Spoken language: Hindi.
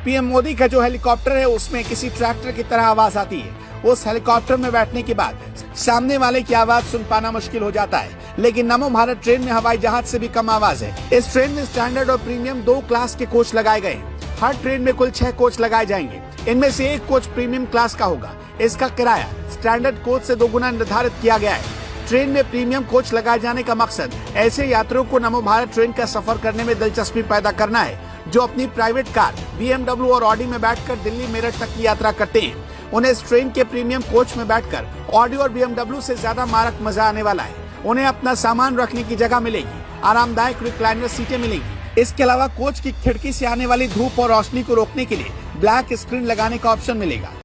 पीएम मोदी का जो हेलीकॉप्टर है उसमें किसी ट्रैक्टर की तरह आवाज आती है। उस हेलीकॉप्टर में बैठने के बाद सामने वाले की आवाज सुन पाना मुश्किल हो जाता है, लेकिन नमो भारत ट्रेन में हवाई जहाज से भी कम आवाज है। इस ट्रेन में स्टैंडर्ड और प्रीमियम 2 क्लास के कोच लगाए गए हैं। हर ट्रेन में कुल 6 कोच लगाए जाएंगे। इनमें से 1 कोच प्रीमियम क्लास का होगा। इसका किराया स्टैंडर्ड कोच से 2 गुना निर्धारित किया गया है। ट्रेन में प्रीमियम कोच लगाए जाने का मकसद ऐसे यात्रियों को नमो भारत ट्रेन का सफर करने में दिलचस्पी पैदा करना है जो अपनी प्राइवेट कार BMW और ऑडी में बैठकर दिल्ली मेरठ तक की यात्रा करते हैं। उन्हें इस ट्रेन के प्रीमियम कोच में बैठकर ऑडी और BMW से ज्यादा मारक मजा आने वाला है। उन्हें अपना सामान रखने की जगह मिलेगी, आरामदायक रिक्लाइनर सीटें मिलेंगी। इसके अलावा कोच की खिड़की से आने वाली धूप और रोशनी को रोकने के लिए ब्लैक स्क्रीन लगाने का ऑप्शन मिलेगा।